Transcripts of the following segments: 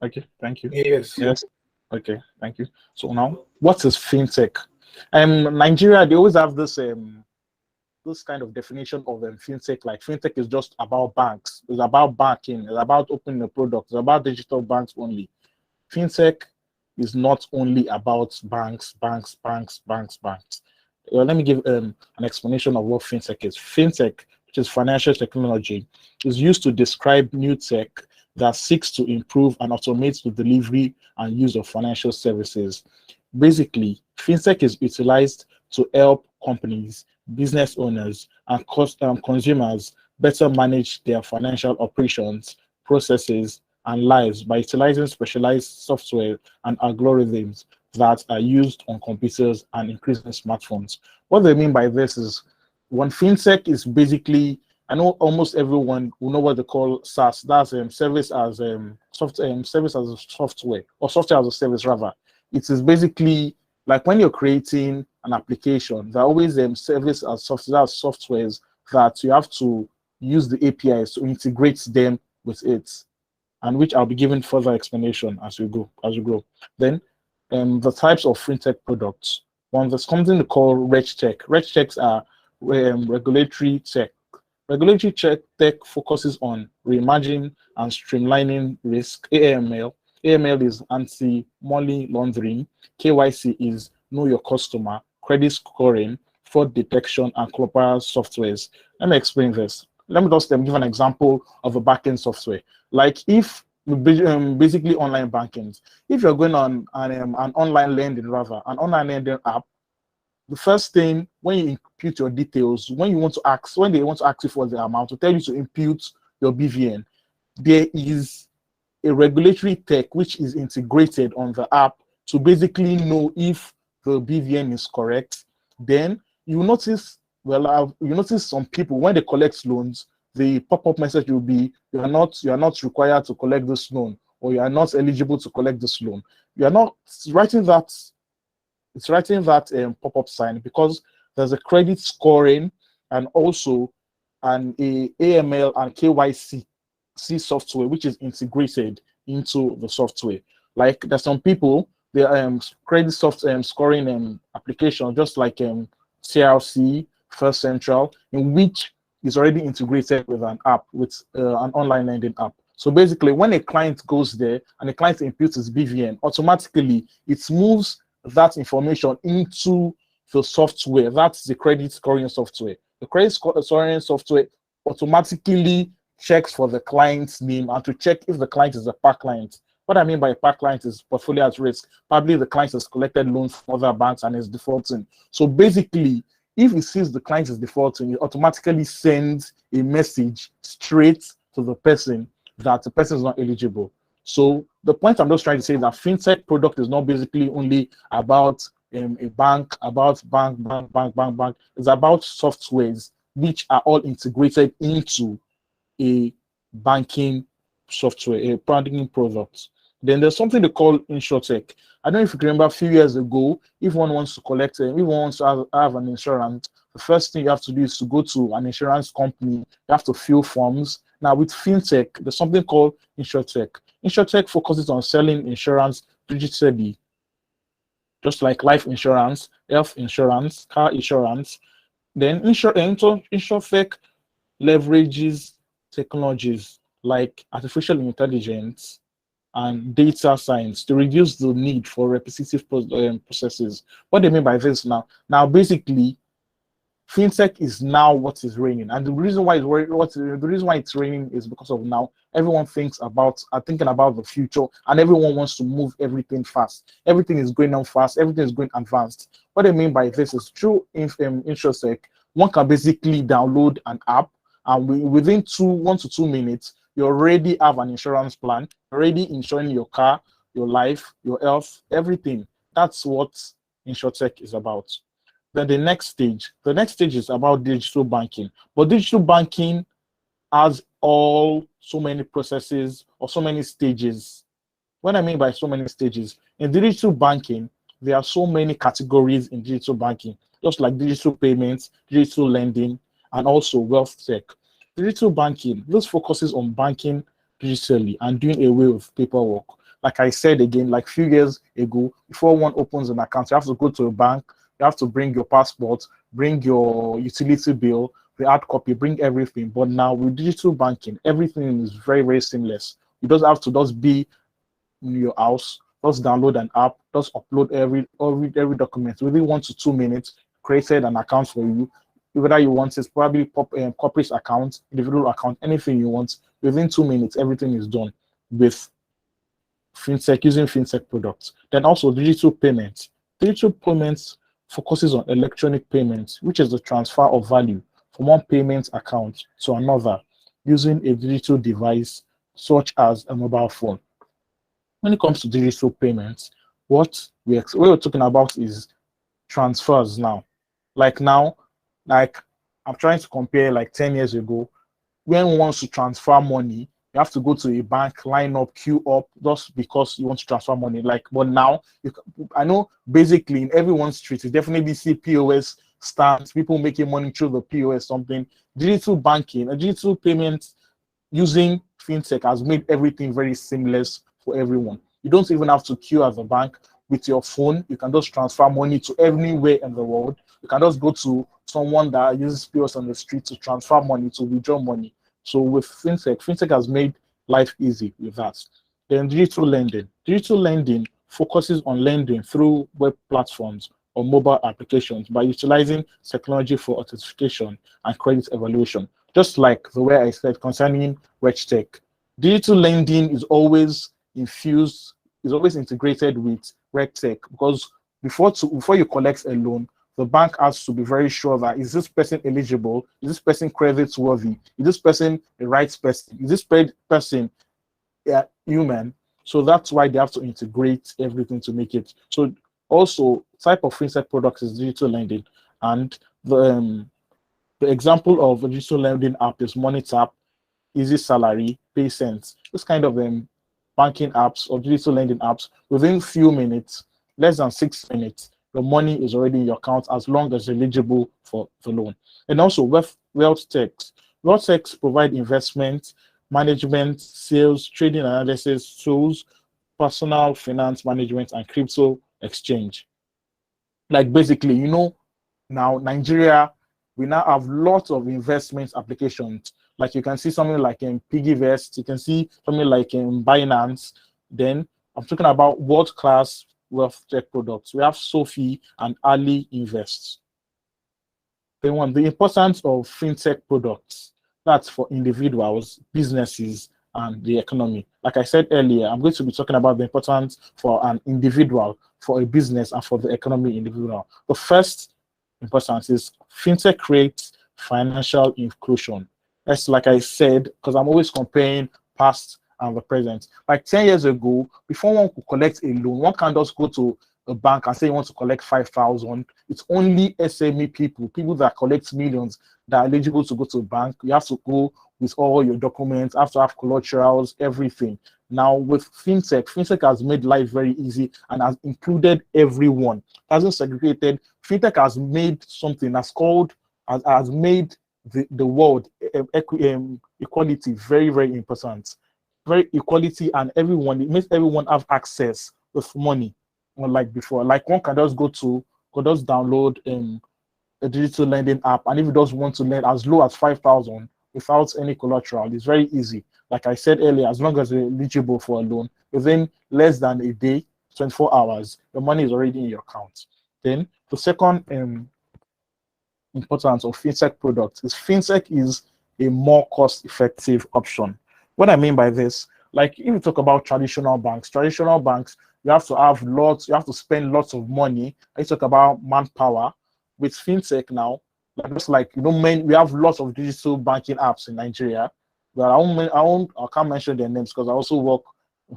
Okay, thank you. Yes. Yes. Okay, thank you. So now, what is fintech? Nigeria, they always have this kind of definition of fintech. Like fintech is just about banks. It's about banking. It's about opening a product. It's about digital banks only. Fintech is not only about banks. Well, let me give an explanation of what fintech is. Fintech, which is financial technology, is used to describe new tech that seeks to improve and automate the delivery and use of financial services. Basically, fintech is utilized to help companies, business owners, and consumers better manage their financial operations, processes, and lives by utilizing specialized software and algorithms that are used on computers and increasingly smartphones. What they mean by this is when fintech is basically, I know almost everyone will know what they call SaaS. That's service as service as a software, or software as a service rather. It is basically like when you're creating an application, there are always service as softwares that you have to use the APIs to integrate them with it, and which I'll be giving further explanation as we go. Then the types of fintech products. One, there's something called RegTech. RegTechs are regulatory tech. Regulatory tech focuses on reimagining and streamlining risk. AML. AML is anti-money laundering. KYC is know your customer. Credit scoring, fraud detection, and compliance softwares. Let me explain this. Let me just give an example of a backend software. Like if basically online banking, if you're going on an online lending app, the first thing when you input your details, when they want to ask you for the amount, to tell you to input your BVN, there is a regulatory tech which is integrated on the app to basically know if the BVN is correct. Then you notice, you notice some people when they collect loans, the pop-up message will be you are not required to collect this loan, or you are not eligible to collect this loan. You are not writing that. It's writing that pop-up sign because there's a credit scoring and also an AML and KYC software which is integrated into the software. Like there's some people, the credit scoring application, just like CRC, First Central, in which is already integrated with an app, with an online lending app. So basically, when a client goes there and the client inputs his BVN, automatically it moves that information into the software. That's the credit scoring software. The credit scoring software automatically checks for the client's name and to check if the client is a PAR client. What I mean by a PAR client is portfolio at risk. Probably the client has collected loans from other banks and is defaulting. So basically, if it sees the client is defaulting, it automatically sends a message straight to the person that the person is not eligible. So the point I'm just trying to say is that fintech product is not basically only about a bank, bank. It's about softwares which are all integrated into a banking software, a banking product. Then there's something they call insurtech. I don't know if you can remember a few years ago, if one wants to collect, if one wants to have an insurance, the first thing you have to do is to go to an insurance company. You have to fill forms. Now with fintech, there's something called insurtech. Insurtech focuses on selling insurance digitally, just like life insurance, health insurance, car insurance. Then insurtech leverages technologies like artificial intelligence and data science to reduce the need for repetitive processes. What do you mean by this now? Now, basically, fintech is now what is reigning, and the reason why it's reigning is because of now everyone thinking about the future, and everyone wants to move everything fast. Everything is going on fast. Everything is going advanced. What I mean by this is through insurtech, one can basically download an app, and within 1 to 2 minutes, you already have an insurance plan, already insuring your car, your life, your health, everything. That's what insurtech is about. Then the next stage is about digital banking. But digital banking has so many processes or so many stages. What I mean by so many stages, in digital banking, there are so many categories in digital banking, just like digital payments, digital lending, and also wealth tech. Digital banking, this focuses on banking digitally and doing away with paperwork. Like I said again, like few years ago, before one opens an account, you have to go to a bank, you have to bring your passport, bring your utility bill, the hard copy, bring everything. But now with digital banking, everything is very, very seamless. You don't have to just be in your house, just download an app, just upload every document within 1 to 2 minutes, created an account for you. Whether you want it's probably corporate account, individual account, anything you want, within 2 minutes, everything is done with fintech, using fintech products. Then also digital payments. Digital payments focuses on electronic payments, which is the transfer of value from one payment account to another using a digital device such as a mobile phone. When it comes to digital payments, what we're talking about is transfers now. Like now, like I'm trying to compare like 10 years ago, when one wants to transfer money, you have to go to a bank, line up, queue up, just because you want to transfer money. Like, but now, I know basically in everyone's street, you definitely see POS stands, people making money through the POS, something. Digital banking, digital payments using fintech has made everything very seamless for everyone. You don't even have to queue at the bank. With your phone, you can just transfer money to anywhere in the world. You can just go to someone that uses POS on the street to transfer money, to withdraw money. So with fintech has made life easy with that. Then digital lending. Digital lending focuses on lending through web platforms or mobile applications by utilizing technology for authentication and credit evaluation. Just like the way I said concerning RegTech, digital lending is always infused, is always integrated with RegTech, because before you collect a loan, the bank has to be very sure that is this person eligible, is this person credit worthy, is this person the right person, is this person human. So that's why they have to integrate everything to make it. So also type of fintech products is digital lending, and the example of a digital lending app is MoneyTap, Easy Salary, PaySense. This kind of banking apps or digital lending apps, within few minutes, less than 6 minutes, the money is already in your account as long as you're eligible for the loan. And also wealth techs. Wealth techs provide investment, management, sales, trading analysis tools, personal finance management, and crypto exchange. Like basically, now Nigeria, we now have lots of investment applications. Like you can see something like in Piggyvest, you can see something like in Binance. Then I'm talking about world-class wealth tech products. We have Sophie and Ali Invest. Then the importance of fintech products. That's for individuals, businesses, and the economy. Like I said earlier, I'm going to be talking about the importance for an individual, for a business, and for the economy individual. The first importance is fintech creates financial inclusion. That's like I said, because I'm always comparing past and the present. Like 10 years ago, before one could collect a loan, one can't just go to a bank and say you want to collect 5,000. It's only SME people that collect millions that are eligible to go to a bank. You have to go with all your documents, have to have collaterals, everything. Now with fintech has made life very easy and has included everyone. It hasn't segregated. Fintech has made something that's called, has made the world equality very, very important. Very equality, and everyone, it makes everyone have access with money, unlike before. Like one can just download a digital lending app, and if you just want to lend as low as 5,000 without any collateral, it's very easy. Like I said earlier, as long as you're eligible for a loan, within less than a day, 24 hours, the money is already in your account. Then the second importance of fintech products is fintech is a more cost-effective option. What I mean by this, like if you talk about traditional banks, you have to spend lots of money. I talk about manpower. With fintech now, just like we have lots of digital banking apps in Nigeria. But I can't mention their names because I also work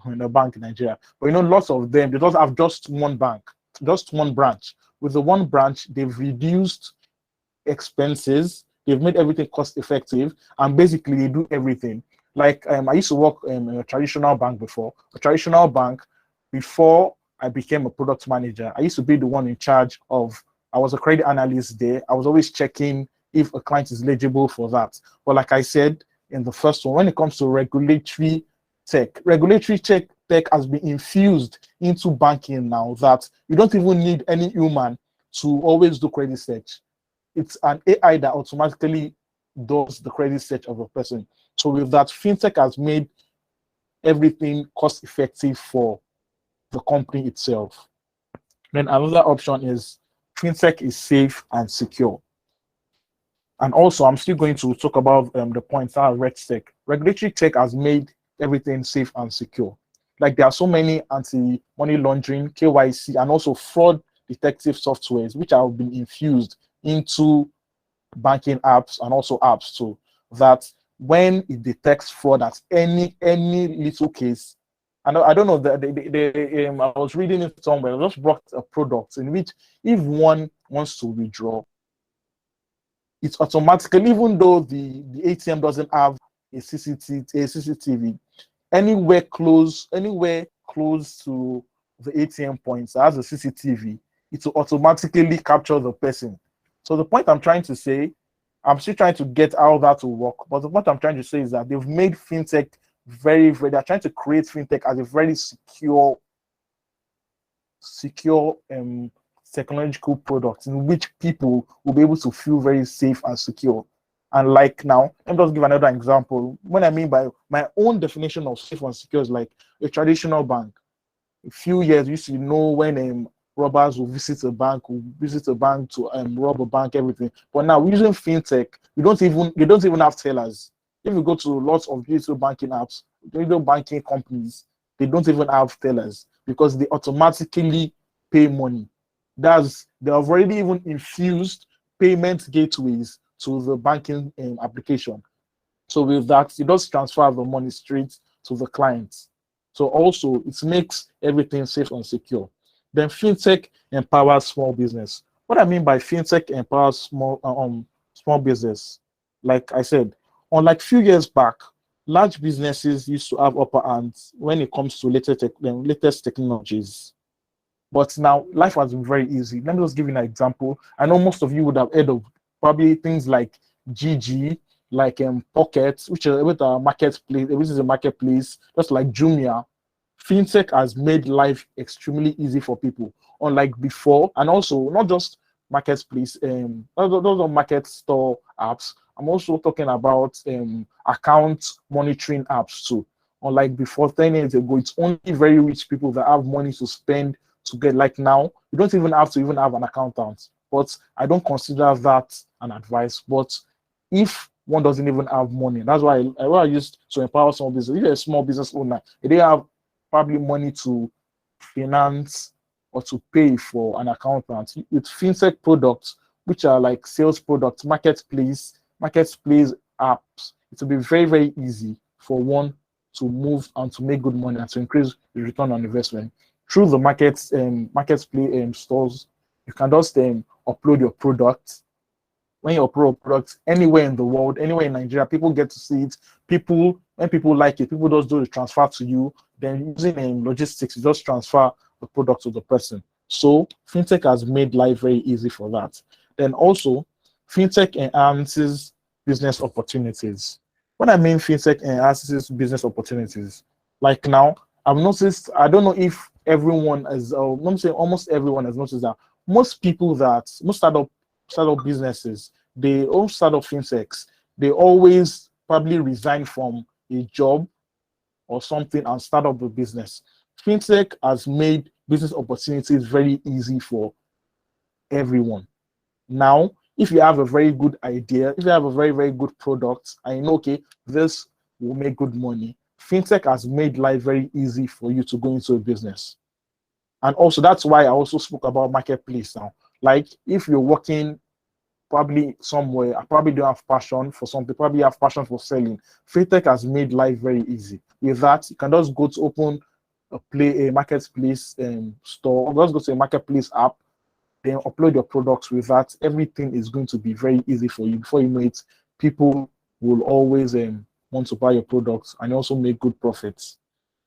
in a bank in Nigeria. But lots of them, they don't have just one bank, just one branch. With the one branch, they've reduced expenses, they've made everything cost effective, and basically they do everything. Like I used to work in a traditional bank before. A traditional bank, before I became a product manager, I used to be the one in charge of, I was a credit analyst there. I was always checking if a client is eligible for that. But like I said in the first one, when it comes to regulatory check, tech has been infused into banking now that you don't even need any human to always do credit search. It's an AI that automatically does the credit search of a person. So with that, fintech has made everything cost effective for the company itself. Then another option is fintech is safe and secure. And also, I'm still going to talk about the points that red tech. Regulatory tech has made everything safe and secure. Like there are so many anti-money laundering, KYC, and also fraud detective softwares which have been infused into banking apps and also apps too. That when it detects fraud at any little case, and I don't know that I was reading it somewhere. I just brought a product in which if one wants to withdraw, it's automatically, even though the ATM doesn't have a CCTV, anywhere close to the ATM points that has a CCTV, it will automatically capture the person. So the point I'm trying to say, I'm still trying to get how that will work, but the point I'm trying to say is that they've made fintech they're trying to create fintech as a very secure technological product in which people will be able to feel very safe and secure. And like now, let me just give another example. What I mean by my own definition of safe and secure is like a traditional bank. A few years, you used to know when robbers will visit a bank, to rob a bank, everything. But now using fintech, you don't even have tellers. If you go to lots of digital banking apps, digital banking companies, they don't even have tellers because they automatically pay money. They have already even infused payment gateways to the banking application. So with that, it does transfer the money straight to the client. So also it makes everything safe and secure. Then fintech empowers small business. What I mean by fintech empowers small business, like I said, unlike few years back, large businesses used to have upper hands when it comes to latest technologies. But now life has been very easy. Let me just give you an example. I know most of you would have heard of probably things like GG, like Pocket, which is a marketplace, just like Jumia. Fintech has made life extremely easy for people, unlike before, and also not just marketplace, those are market store apps. I'm also talking about account monitoring apps too. Unlike before, 10 years ago, it's only very rich people that have money to spend to get. Like now, you don't even have to have an accountant. But I don't consider that an advice. But if one doesn't even have money, that's why I used to empower small business. If you're a small business owner, they have probably money to finance or to pay for an accountant. With fintech products, which are like sales products, marketplace apps, it will be very, very easy for one to move and to make good money and to increase the return on investment. Through the marketplace stores, you can just upload your product. When you upload products anywhere in the world, anywhere in Nigeria, people get to see it. When people like it, people just do the transfer to you. Then using logistics, you just transfer the product to the person. So fintech has made life very easy for that. Then also, fintech enhances business opportunities. When I mean fintech enhances business opportunities, like now, I've noticed, I don't know if everyone is, let me say almost everyone has noticed that most startup businesses, they all startup fintechs, they always probably resign from a job or something and start up a business. Fintech has made business opportunities very easy for everyone. Now, if you have a very good idea, if you have a very, very good product, and you know, okay, this will make good money, fintech has made life very easy for you to go into a business. And also, that's why I also spoke about marketplace now. Like, if you're working probably somewhere, I probably don't have passion for something, probably have passion for selling. Fintech has made life very easy. With that, you can just go to open a marketplace store, or just go to a marketplace app, then upload your products. With that, everything is going to be very easy for you. Before you know it, people will always want to buy your products and also make good profits.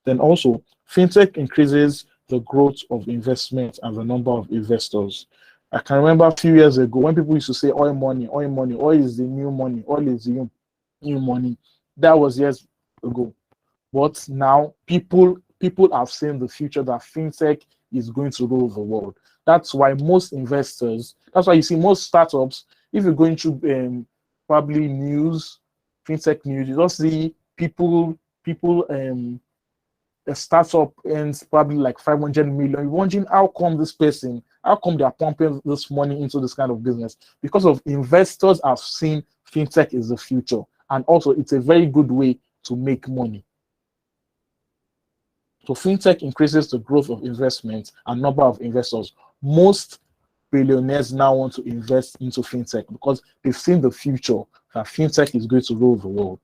Then also, fintech increases the growth of investment and the number of investors. I can remember a few years ago when people used to say oil money, oil is the new money, oil is the new money. That was years ago. But now people people have seen the future that fintech is going to rule the world. That's why most investors, that's why you see most startups, if you're going to probably news, fintech news, you don't see people a startup earns probably like 500 million. You're wondering how come how come they are pumping this money into this kind of business? Because of investors have seen fintech is the future. And also it's a very good way to make money. So fintech increases the growth of investment and number of investors. Most billionaires now want to invest into fintech because they've seen the future that fintech is going to rule the world.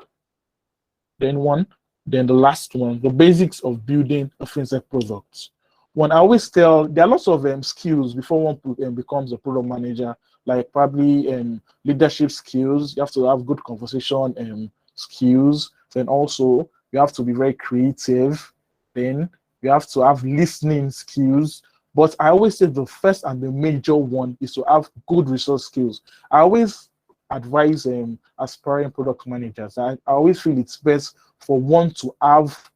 Then the last one, the basics of building a fintech product. When I always tell, there are lots of skills before one becomes a product manager, like probably leadership skills. You have to have good conversation skills. Then also you have to be very creative. Then you have to have listening skills. But I always say the first and the major one is to have good resource skills. I always advise aspiring product managers. I always feel it's best for one to have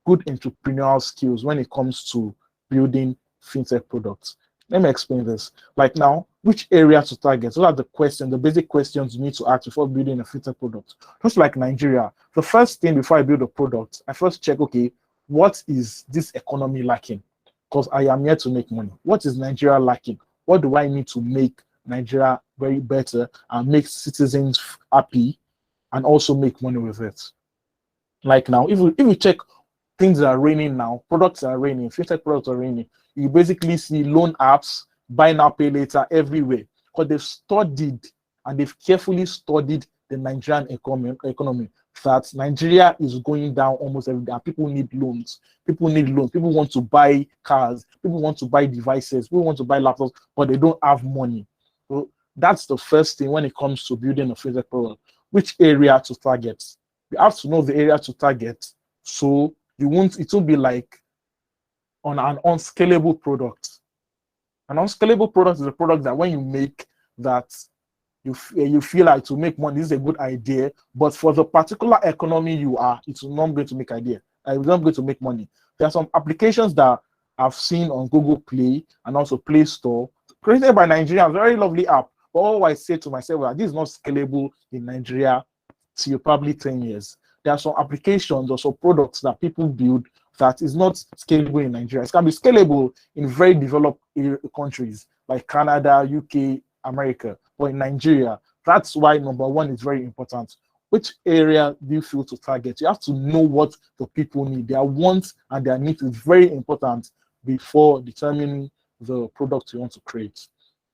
good entrepreneurial skills when it comes to building fintech products. Let me explain this. Like now, which area to target? Those are the basic questions you need to ask before building a fintech product. Just like Nigeria, the first thing before I build a product, I first check, okay, what is this economy lacking? Because I am here to make money. What is Nigeria lacking? What do I need to make Nigeria very better and make citizens happy and also make money with it? Like now, if we check things that are raining now, products are raining, fintech products are raining, you basically see loan apps, buy now, pay later everywhere because they've studied and they've carefully studied the Nigerian economy that Nigeria is going down almost every day. And people need loans. People need loans. People want to buy cars. People want to buy devices. People want to buy laptops, but they don't have money. So that's the first thing when it comes to building a fintech product. Which area to target? You have to know the area to target, so it won't be like on an unscalable product. An unscalable product is a product that when you make that you feel like to make money, this is a good idea, but for the particular economy you are, it's not going to make idea. It's not going to make money. There are some applications that I've seen on Google Play and also Play Store, created by Nigerians, very lovely app. But all I say to myself, well, this is not scalable in Nigeria till probably 10 years. There are some applications or some products that people build that is not scalable in Nigeria. It can be scalable in very developed countries like Canada, UK, America, but in Nigeria, that's why number one is very important. Which area do you feel to target? You have to know what the people need. Their wants and their needs is very important before determining the product you want to create.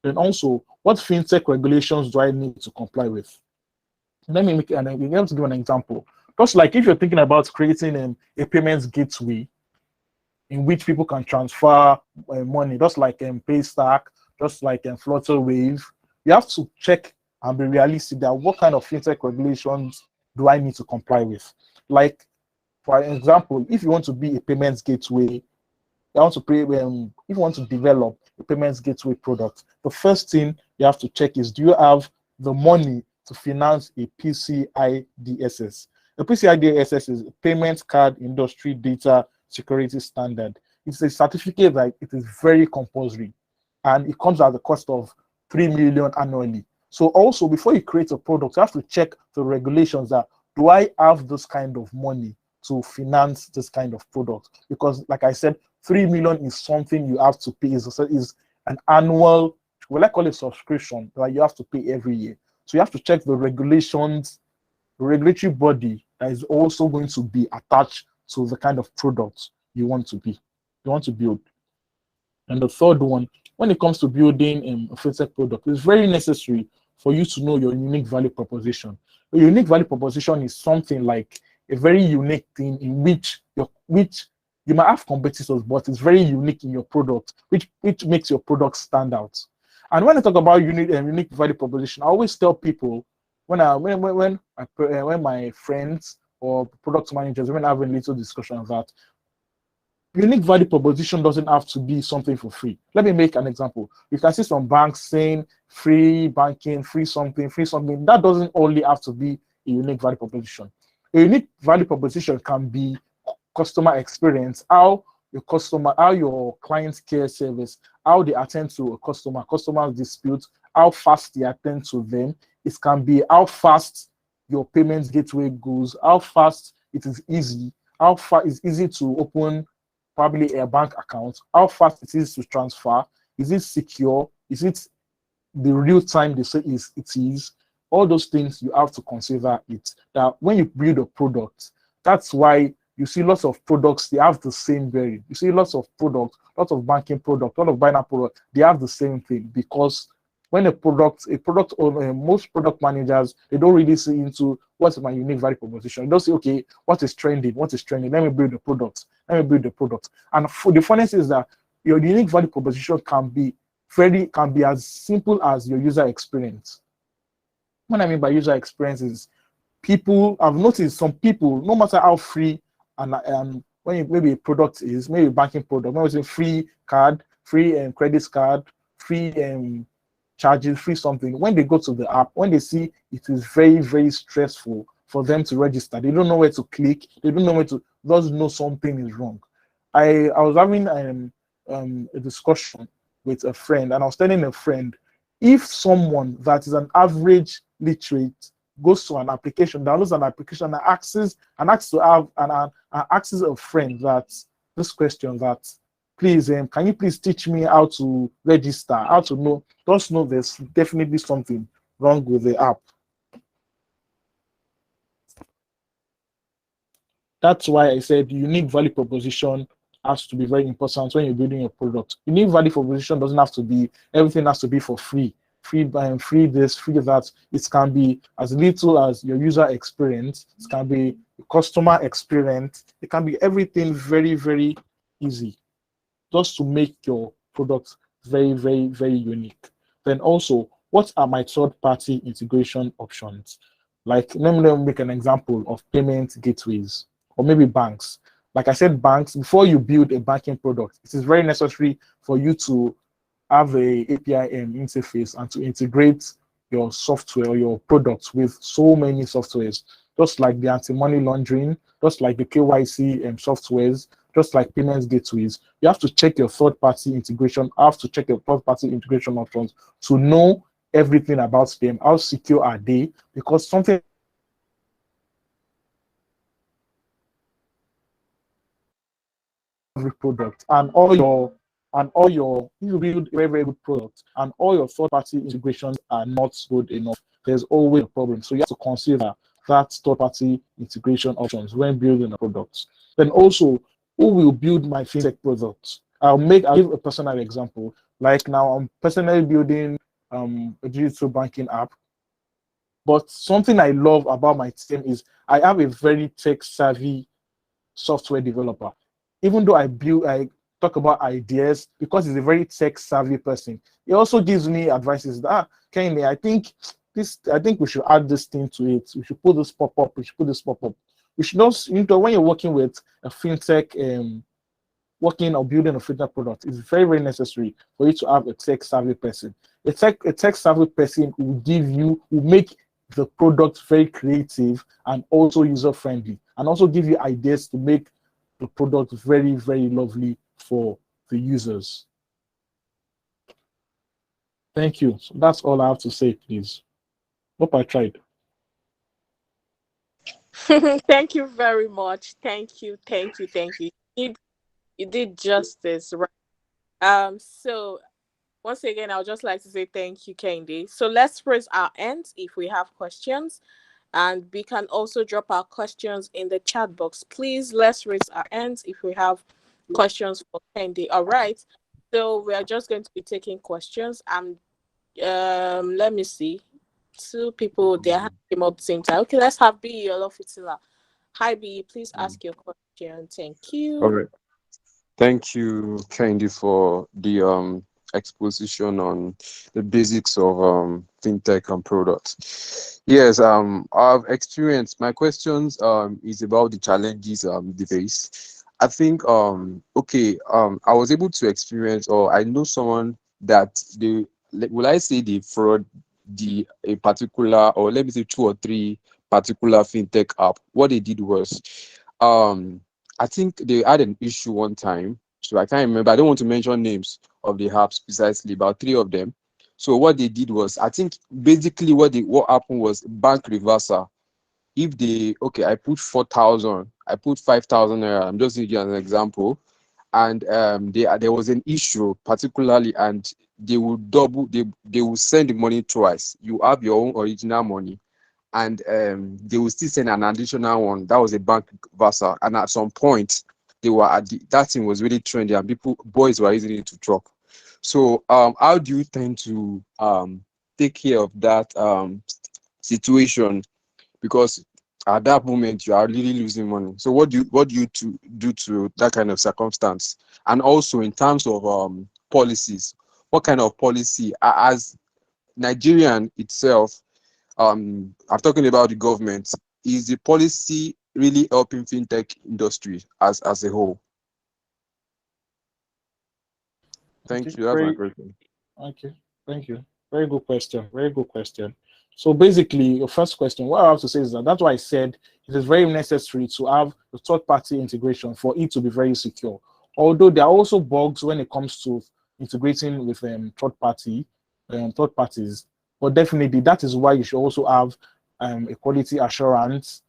Then also, what fintech regulations do I need to comply with? Let me make and we have to give an example. Just like if you're thinking about creating a payments gateway in which people can transfer money, just like Paystack, just like Flutterwave, you have to check and be realistic that what kind of fintech regulations do I need to comply with? Like, for example, if you want to be a payments gateway, if you want to develop a payments gateway product, the first thing you have to check is, do you have the money to finance a PCI DSS? The PCI DSS is a Payment Card Industry Data Security Standard. It's a certificate that it is very compulsory, and it comes at the cost of 3 million annually. So also, before you create a product, you have to check the regulations that, do I have this kind of money to finance this kind of product? Because like I said, 3 million is something you have to pay, is an annual, well, I call it subscription that you have to pay every year. So you have to check the regulations, the regulatory body that is also going to be attached to the kind of product you want to build. And the third one, when it comes to building a fintech product, it's very necessary for you to know your unique value proposition. A unique value proposition is something like a very unique thing in which you might have competitors, but it's very unique in your product, which makes your product stand out. And when I talk about unique value proposition, I always tell people when my friends or product managers, when I have a little discussion of that, unique value proposition doesn't have to be something for free. Let me make an example. You can see some banks saying free banking, free something, free something. That doesn't only have to be a unique value proposition. A unique value proposition can be customer experience, how your client care service, how they attend to a customer's dispute, how fast they attend to them. It can be how fast your payments gateway goes, how fast it is easy, how far it's easy to open probably a bank account, how fast it is to transfer, is it secure, is it the real time they say it is. All those things you have to consider it. That when you build a product, that's why you see lots of products, they have the same value. You see lots of products, lots of banking products, lot of binary products, they have the same thing, because when a product owner, most product managers, they don't really see into what's my unique value proposition. They don't say, okay, what is trending? What is trending? Let me build the product. Let me build the product. And for the funniest is that your unique value proposition can be as simple as your user experience. What I mean by user experience is, people, I've noticed some people, no matter how free and when maybe a product is, maybe a banking product, maybe it's a free card, free credit card, free charges, free something. When they go to the app, when they see it is very, very stressful for them to register, they don't know where to click, they don't know where to, doesn't know something is wrong. I was having a discussion with a friend, and I was telling a friend, if someone that is an average literate goes to an application, downloads an application, and asks to have and asks a friend that this question, that please, can you please teach me how to register, how to know, just know there's definitely something wrong with the app. That's why I said unique value proposition has to be very important when you're building a product. Unique value proposition doesn't have to be, everything has to be for free. Free this, free that. It can be as little as your user experience. It can be customer experience. It can be everything very, very easy, just to make your product very, very, very unique. Then also, what are my third-party integration options? Like, let me make an example of payment gateways, or maybe banks. Like I said, banks, before you build a banking product, it is very necessary for you to have a API interface and to integrate your software or your products with so many softwares, just like the anti-money laundering, just like the KYC softwares, just like payments gateways. You have to check your third-party integration, have to check your third-party integration options to know everything about them. How secure are they? Because something every product and all your you build a very, very good product and all your third-party integrations are not good enough, there's always a problem. So you have to consider that third-party integration options when building a product. Then also, who will build my fintech products? I'll give a personal example. Like now, I'm personally building a digital banking app. But something I love about my team is I have a very tech-savvy software developer. Even though I talk about ideas, because he's a very tech-savvy person, he also gives me advices that, Kehinde, I think we should add this thing to it. We should put this pop-up. We should put this pop-up. We should not, when you're working with a fintech, working or building a fintech product, it's very, very necessary for you to have a tech-savvy person. A tech-savvy person will make the product very creative and also user-friendly, and also give you ideas to make the product very, very lovely for the users. Thank you. So that's all I have to say, please. Hope I tried. Thank you very much. Thank you. You did justice, right? So once again, I would just like to say thank you, Kehinde. So let's raise our hands if we have questions, and we can also drop our questions in the chat box. Please, let's raise our hands if we have questions for Kehinde. All right. So we are just going to be taking questions, and let me see. Two people, their hand came up at the same time. Okay, let's have B. Olofitila. Hi, B. Please ask your question. Thank All you. right. Thank you, Kehinde, for the exposition on the basics of fintech and products. Yes, I've experienced. My questions is about the challenges they face. I think I was able to experience, or I know someone that will I say the fraud a particular, or let me say two or three particular fintech app. What they did was I think they had an issue one time, so I can't remember. I don't want to mention names of the apps precisely, about 3 of them. So what they did was, I think basically what happened was bank reversal. If they, okay, I put 4,000, I put 5,000 naira. I'm just giving you an example, and there was an issue particularly, and they will double, they will send the money twice. You have your own original money, and they will still send an additional one. That was a bank reversal, and at some point they were that thing was really trendy, and boys were using it to truck. So how do you tend to take care of that situation? Because at that moment you are really losing money. So what do you do to that kind of circumstance? And also in terms of policies, what kind of policy as Nigerian itself, I'm talking about the government, is the policy really helping fintech industry as a whole? Okay, Thank you. That's my very question. okay. Thank you. Very good question. Very good question. So basically, your first question, what I have to say is that that's why I said it is very necessary to have the third-party integration for it to be very secure. Although there are also bugs when it comes to integrating with third parties, but definitely that is why you should also have a quality assurance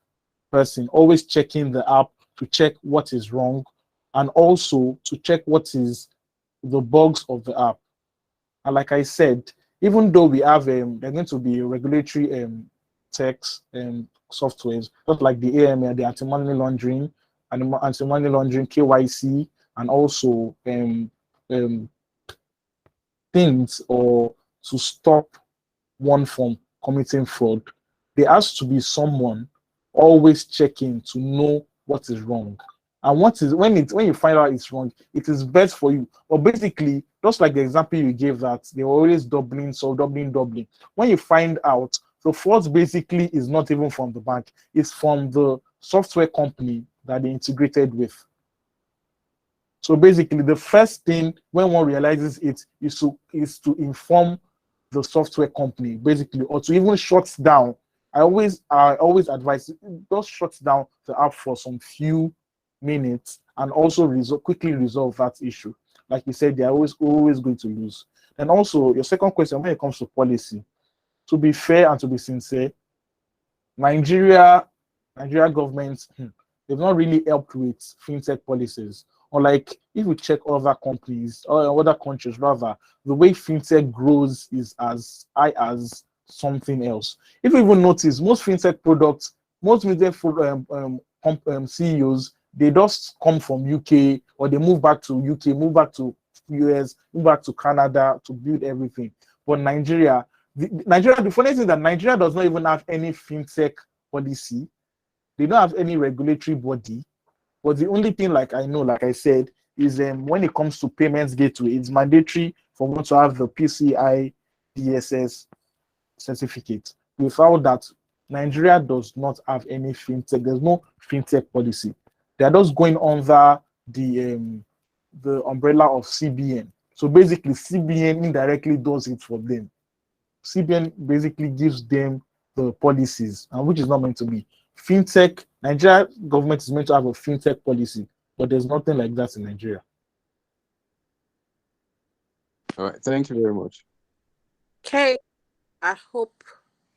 person always checking the app to check what is wrong, and also to check what is the bugs of the app. And like I said, even though we have there are going to be regulatory techs and softwares, just like the AML, the anti-money laundering, and anti-money laundering KYC, and also um, things or to stop one from committing fraud. There has to be someone always checking to know what is wrong. And what is when you find out it's wrong, it is best for you. But basically, just like the example you gave, that they were always doubling, so doubling. When you find out the fraud basically is not even from the bank, it's from the software company that they integrated with. So basically, the first thing when one realizes it is to inform the software company, basically, or to even shut down. I always advise just shut down the app for some few minutes and also quickly resolve that issue. Like you said, they're always going to lose. And also your second question when it comes to policy, to be fair and to be sincere, Nigeria Nigeria government, they've not really helped with fintech policies. Unlike if we check other companies or other countries, rather, the way fintech grows is as high as something else. If you even notice, most fintech products, most fintech CEOs, they just come from UK or they move back to UK, move back to US, move back to Canada to build everything. But the funny thing is that Nigeria does not even have any fintech policy. They don't have any regulatory body. But the only thing, like I know, like I said, is when it comes to payments gateway, it's mandatory for one to have the PCI DSS certificate. Without that, Nigeria does not have any fintech. There's no fintech policy. They're just going under the umbrella of CBN. So basically, CBN indirectly does it for them. CBN basically gives them the policies, and which is not meant to be. Fintech, Nigeria government is meant to have a fintech policy, but there's nothing like that in Nigeria. All right. Thank you very much. Okay, I hope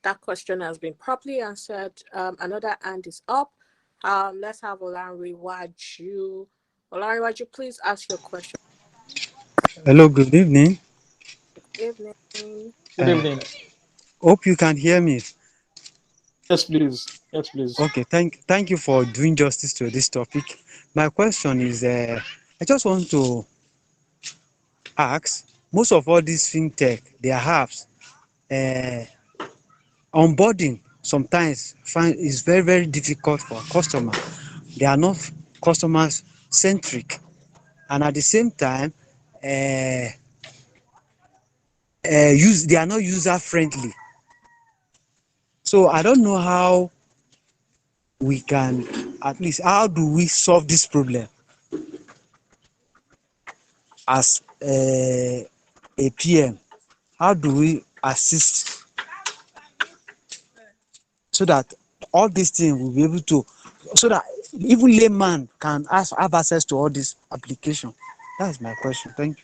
that question has been properly answered. Another hand is up. Let's have Olanrewaju. Olanrewaju, please ask your question. Hello, good evening. Good evening. Good evening. Hope you can hear me. Yes, please. Yes, please. Okay, thank you for doing justice to this topic. My question is, I just want to ask, most of all these fintech, their apps, uh, onboarding sometimes find is very, very difficult for a customer. They are not customers centric, and at the same time, they are not user friendly. So I don't know how we can, at least how do we solve this problem as a PM? How do we assist so that all these things will be able to, so that even layman can have access to all this application? That's my question. Thank you.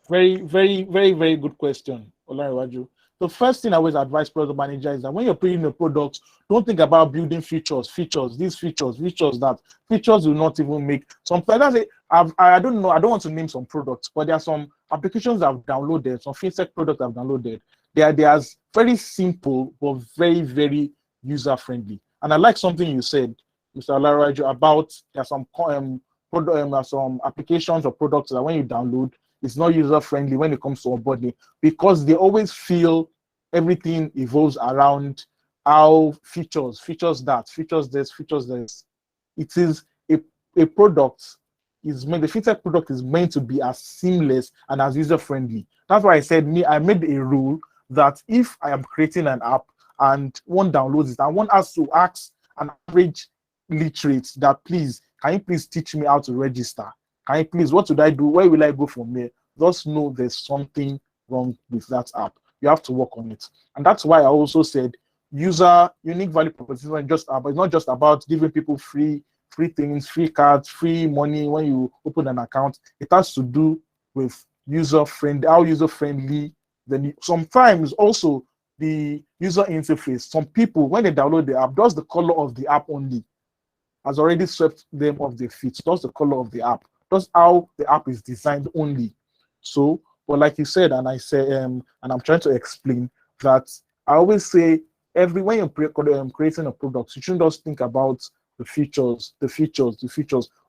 Very good question, Olariwaju. The first thing I always advise product manager is that when you're creating a product, don't think about building these features, that features will not even make. Sometimes I don't know, I don't want to name some products, but there are some applications I've downloaded, some fintech products I've downloaded. They are very simple, but very user friendly. And I like something you said, Mr. Olariwaju, about there are some applications or products that when you download, it's not user friendly when it comes to onboarding, because they always feel everything evolves around how features that, features this, features this. It is a product is meant, the fintech product is meant to be as seamless and as user friendly. That's why I made a rule that if I am creating an app and one downloads it, I want us to ask an average literate that, please, can you please teach me how to register? Can you please, what should I do? Where will I go from here? Just know there's something wrong with that app. You have to work on it. And that's why I also said unique value proposition it's not just about giving people free things, free cards, free money when you open an account. It has to do with how user friendly. Then sometimes also the user interface. Some people, when they download the app, just the color of the app only has already swept them off their feet. Just the color of the app. Just how the app is designed only. So, but like you said, and I say, and I'm trying to explain that I always say when you're creating a product, you shouldn't just think about the features.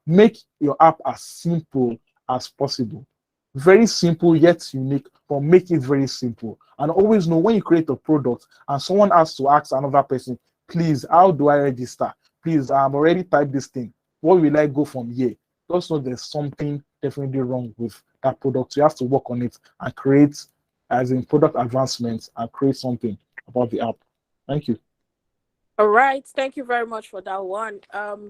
Make your app as simple as possible. Very simple yet unique, but make it very simple. And always know when you create a product and someone has to ask another person, please, how do I register? Please, I'm already typed this thing. What will I go from here? Just know there's something definitely wrong with that product. You have to work on it and create, as in product advancements, and create something about the app. Thank you. All right, thank you very much for that one.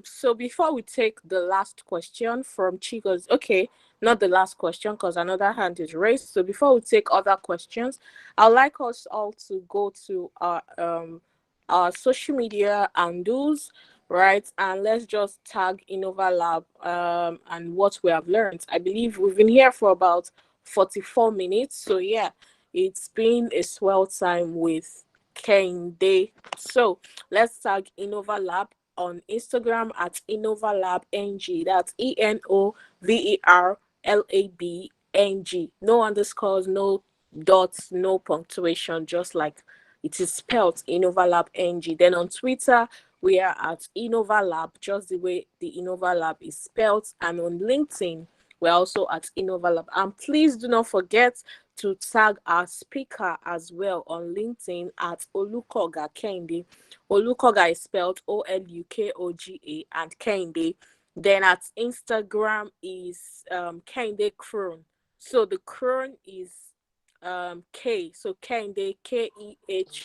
So before we take the last question from Chigos, okay, not the last question because another hand is raised. So before we take other questions, I'd like us all to go to our social media handles, right? And let's just tag Innova Lab and what we have learned. I believe we've been here for about 44 minutes. So yeah, it's been a swell time with Kehinde. So let's tag Innova Lab on Instagram at Innova Lab NG. That's ENOVERLABNG. No underscores, no dots, no punctuation, just like it is spelled Innova Lab NG. Then on Twitter, we are at Innova Lab, just the way the Innova Lab is spelled. And on LinkedIn, we're also at Innova Lab. And please do not forget to tag our speaker as well on LinkedIn at Olukoga Kehinde. Olukoga is spelled Olukoga and Kehinde. Then at Instagram is Kehinde Krone. So the Krone is K. So Kehinde, KEHINDE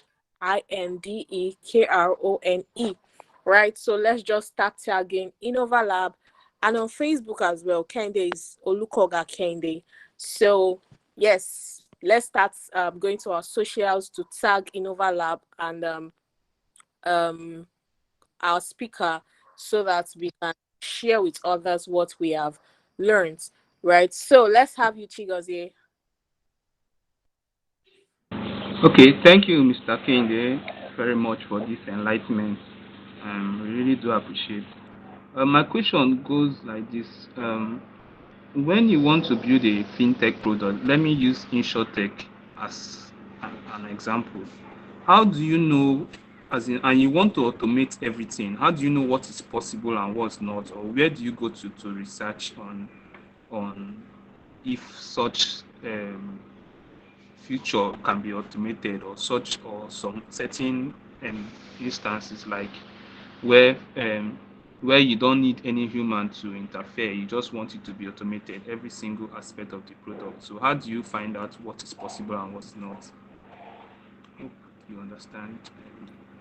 KRONE. Right. So let's just start tagging Innova Lab. And on Facebook as well, Kehinde is Olukoga Kehinde. So yes, let's start going to our socials to tag Innova Lab and our speaker so that we can share with others what we have learned. Right. So let's have you, Chigozie. Okay, thank you, Mr. Kehinde, very much for this enlightenment. We really do appreciate. My question goes like this: when you want to build a fintech product, let me use InsurTech as an example. How do you know, and you want to automate everything? How do you know what is possible and what's not, or where do you go to research on if such future can be automated or such, or some certain instances like where where you don't need any human to interfere, you just want it to be automated, every single aspect of the product. So how do you find out what is possible and what's not? Hope you understand.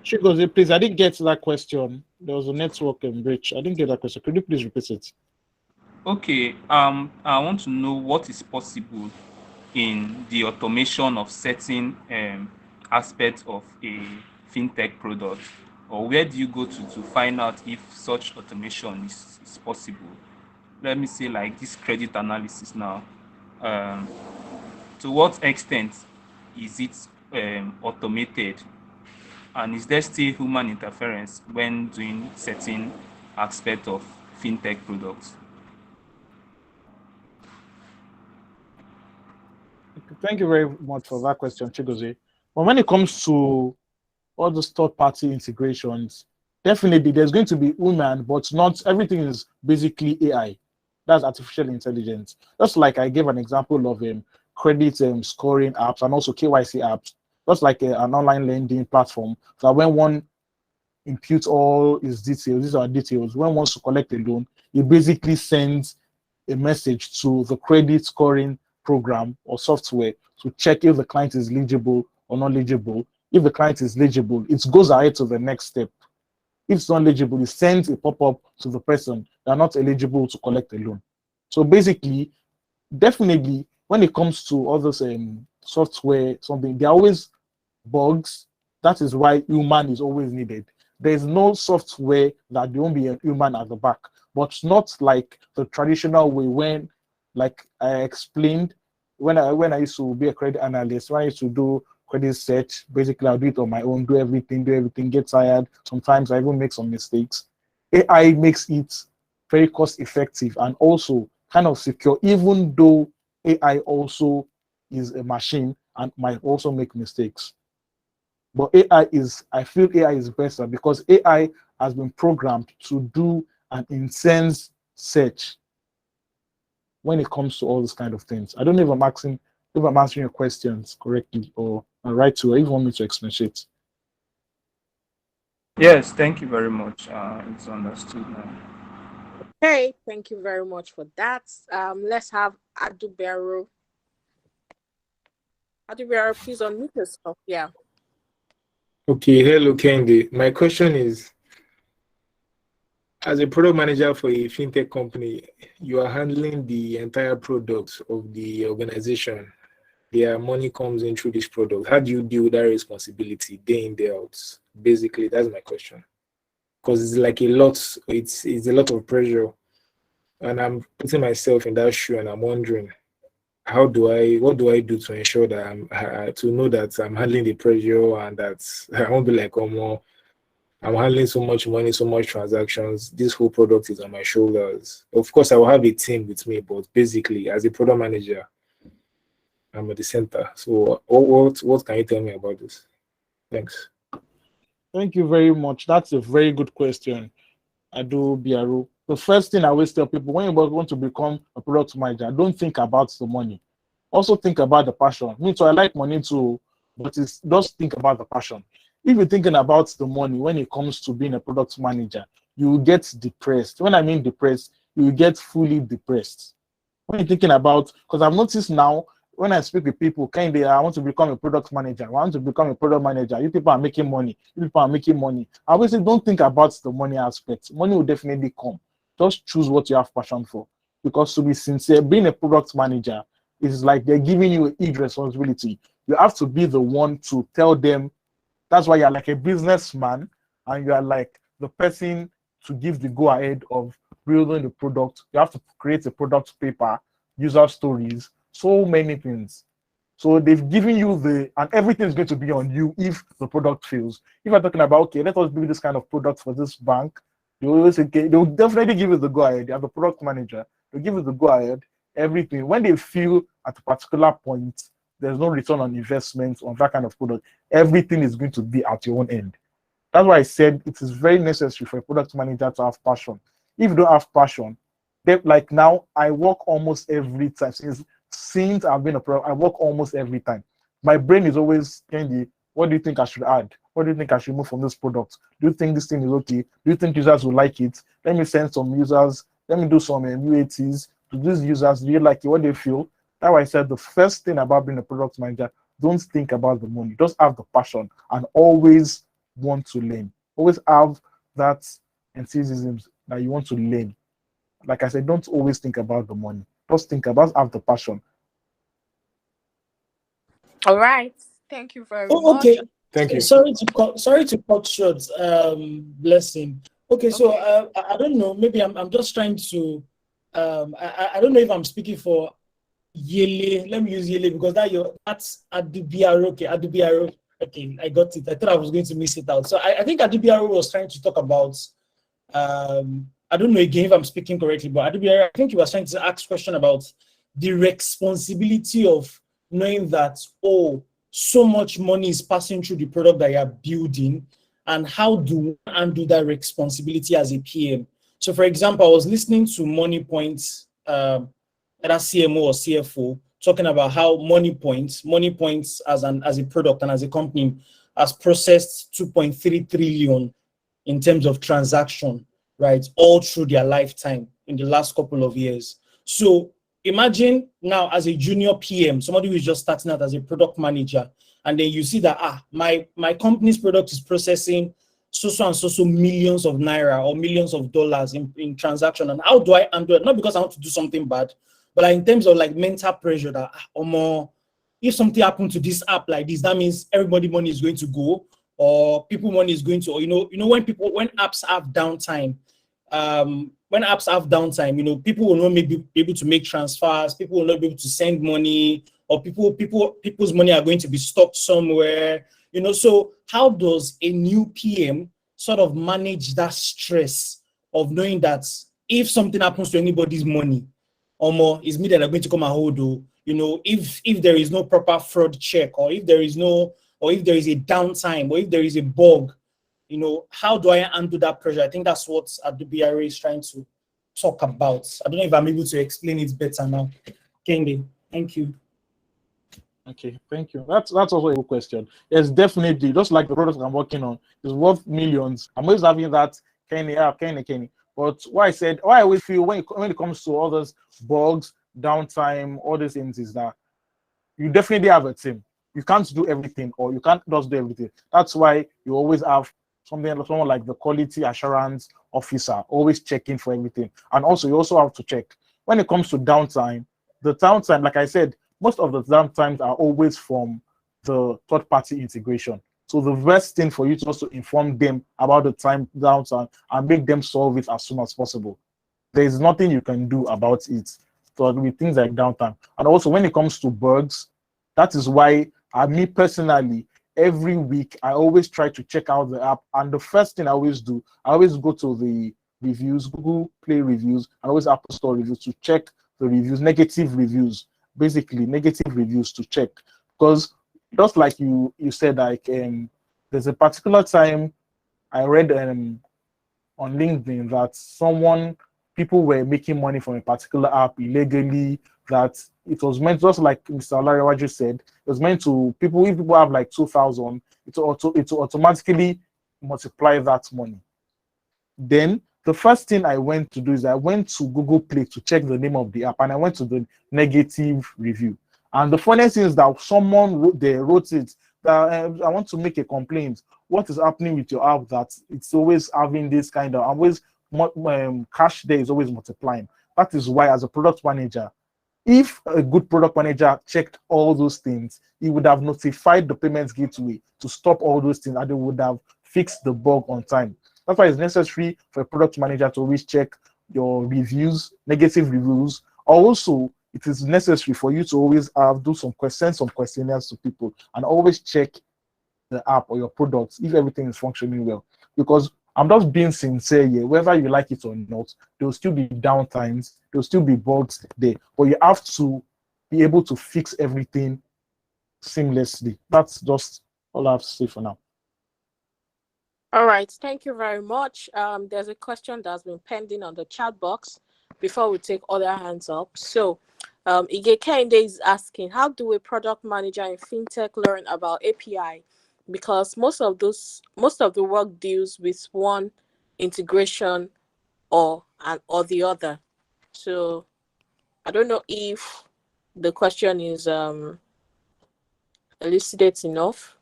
Chigozie, please, I didn't get that question. There was a network breach. I didn't get that question. Could you please repeat it? Okay, I want to know what is possible in the automation of certain aspects of a fintech product. or where do you go to find out if such automation is possible? Let me say like this credit analysis now. Um, to what extent is it automated, and is there still human interference when doing certain aspect of fintech products? Thank you very much for that question, Chigozie. But when it comes to all those third-party integrations, definitely there's going to be human, but not everything is basically AI. That's artificial intelligence. Just like I gave an example of credit scoring apps and also KYC apps, just like an online lending platform. So when one imputes all his details, these are details, when one wants to collect a loan, it basically sends a message to the credit scoring program or software to check if the client is eligible or not eligible. If the client is eligible, it goes ahead to the next step. If it's not eligible, it sends a pop-up to the person they are not eligible to collect a loan. So basically, definitely, when it comes to all those software, something, there are always bugs. That is why human is always needed. There's no software that there won't be a human at the back, but not like the traditional way when, like I explained, when I used to be a credit analyst, when I used to do credit search, basically I'll do it on my own, do everything, get tired. Sometimes I even make some mistakes. AI makes it very cost effective and also kind of secure, even though AI also is a machine and might also make mistakes. But I feel AI is better because AI has been programmed to do an intense search when it comes to all these kind of things. I don't know if I'm answering your questions correctly or right to, or if you want me to expatiate. Yes, thank you very much. It's understood now. Hey, thank you very much for that. Let's have Adubero. Adubero, please unmute yourself. Yeah. Okay, hello, Kehinde. My question is, as a product manager for a fintech company, you are handling the entire product of the organization. Their money comes in through this product. How do you deal with that responsibility day in, day out? Basically, that's my question. Because it's like a lot, it's a lot of pressure. And I'm putting myself in that shoe and I'm wondering, what do I do to ensure that to know that I'm handling the pressure and that I won't be like, oh, more. I'm handling so much money, so much transactions. This whole product is on my shoulders. Of course, I will have a team with me, but basically, as a product manager, I'm at the center. So, what can you tell me about this? Thanks. Thank you very much. That's a very good question, Adu Biaru. The first thing I always tell people when you want to become a product manager, don't think about the money. Also think about the passion. Me too, I like money too, but it's just think about the passion. If you're thinking about the money when it comes to being a product manager, you will get depressed. When I mean depressed, you will get fully depressed. When you're thinking about, because I've noticed now when I speak with people, kind of, I want to become a product manager. I want to become a product manager. You people are making money. You people are making money. I always say, don't think about the money aspect. Money will definitely come. Just choose what you have passion for. Because to be sincere, being a product manager is like they're giving you a huge responsibility. You have to be the one to tell them. That's why you're like a businessman and you are like the person to give the go ahead of building the product. You have to create a product paper, user stories, so many things. So they've given you and everything is going to be on you if the product fails. If you're talking about, okay, let us build this kind of product for this bank, they always say, okay, they'll definitely give you the go ahead. You have a product manager, they'll give you the go ahead, everything. When they feel at a particular point, there's no return on investment on that kind of product, everything is going to be at your own end. That's why I said it is very necessary for a product manager to have passion. If you don't have passion, like now, I work almost every time since I've been a pro. I work almost every time. My brain is always Candy. What do you think I should add? What do you think I should move from this product? Do you think this thing is okay? Do you think users will like it? Let me send some users. Let me do some UATs to these users. Do you like it? What do you feel? That's why I said the first thing about being a product manager, don't think about the money. Just have the passion and always want to learn. Always have that enthusiasm that you want to learn. Like I said, don't always think about the money. Just think about have the passion. All right. Thank you very Oh, much. okay. Thank you. Sorry to cut short. Blessing. Okay, so I don't know. Maybe I'm just trying to. I don't know if I'm speaking for Yele. Let me use Yele because that's Adubiyaro. Okay, Adubiyaro. Okay, I got it. I thought I was going to miss it out. So I think Adubiyaro was trying to talk about. I don't know again if I'm speaking correctly, but Adubiyaro, I think he was trying to ask a question about the responsibility of knowing that so much money is passing through the product that you're building, and how do we undo that responsibility as a PM? So, for example, I was listening to Money Points, either CMO or CFO, talking about how Money Points as a product and as a company has processed 2.3 trillion in terms of transaction, right, all through their lifetime in the last couple of years. So imagine now as a junior PM, somebody who is just starting out as a product manager, and then you see that my company's product is processing so and so millions of naira or millions of dollars in transaction, and how do I undo it? Not because I want to do something bad, but like in terms of like mental pressure that if something happened to this app like this, that means everybody money is going to go, or people money is going to, or when apps have downtime, people will not maybe be able to make transfers, people will not be able to send money, or people's money are going to be stocked somewhere, So how does a new PM sort of manage that stress of knowing that if something happens to anybody's money, it's me that are going to come and hold, if there is no proper fraud check, or if there is a downtime, or if there is a bug, how do I handle that pressure? I think that's what Adubiyaro is trying to talk about. I don't know if I'm able to explain it better now. Kehinde, thank you. Okay, thank you. That's also a good question. Yes, definitely. Just like the product I'm working on is worth millions. I'm always having that Kehinde. But why I always feel when it comes to all those bugs, downtime, all these things is that you definitely have a team. You can't do everything, or you can't just do everything. That's why you always have someone like the quality assurance officer always checking for everything. And also you also have to check when it comes to downtime. The downtime, like I said, most of the downtimes are always from the third-party integration. So the best thing for you to also inform them about the time downtime and make them solve it as soon as possible. There is nothing you can do about it. So with things like downtime. And also when it comes to bugs, that is why me personally, every week I always try to check out the app. And the first thing I always do, I always go to the reviews, Google Play reviews, and always Apple Store reviews to check the reviews, negative reviews, basically negative reviews to check. Because just like you said, like there's a particular time I read on LinkedIn that people were making money from a particular app illegally, that it was meant, just like Mr. Olariwaju said, it was meant to if people have like 2,000, it will automatically multiply that money. Then the first thing I went to do is I went to Google Play to check the name of the app, and I went to the negative review. And the funniest thing is that someone wrote it that I want to make a complaint. What is happening with your app that it's always having this kind of cash there is always multiplying? That is why, as a product manager, if a good product manager checked all those things, he would have notified the payments gateway to stop all those things, and they would have fixed the bug on time. That's why it's necessary for a product manager to always check your reviews, negative reviews. Also, it is necessary for you to always do some questionnaires to people, and always check the app or your products if everything is functioning well. Because I'm just being sincere here, whether you like it or not, there'll still be downtimes, there'll still be bugs there, but you have to be able to fix everything seamlessly. That's just all I have to say for now. All right, thank you very much. There's a question that's been pending on the chat box before we take other hands up. So Kehinde is asking, how do a product manager in fintech learn about API? Because most of the work deals with one integration or the other. So I don't know if the question is elucidate enough.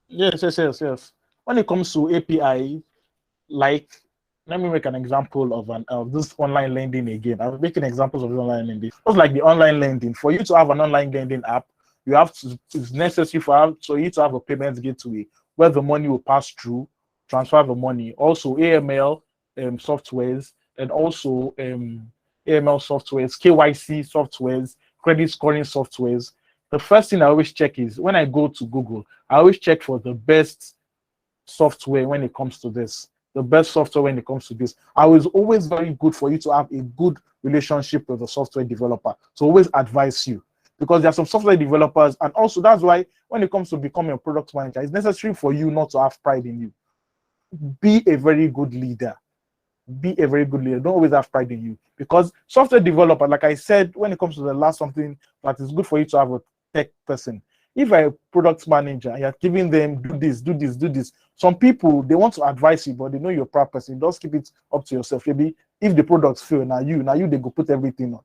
Yes. When it comes to API, like, let me make an example of this online lending again. I'm making examples of online lending. Just like the online lending, for you to have an online lending app, you have to, it's necessary for you to have a payment gateway where the money will pass through, transfer the money. Also AML softwares, and also AML softwares, KYC softwares, credit scoring softwares. The first thing I always check is when I go to Google, I always check for the best software when it comes to this. The best software when it comes to this. I was always very good for you to have a good relationship with the software developer. So always advise you, because there are some software developers, and also that's why when it comes to becoming a product manager, it's necessary for you not to have pride in you. Be a very good leader. Be a very good leader. Don't always have pride in you, because software developer, like I said, when it comes to the last something that is good for you to have a tech person. If you're a product manager and you're giving them do this, do this, do this, some people they want to advise you, but they know you're a proud person. Just keep it up to yourself. Maybe if the products fail, now you they go put everything on.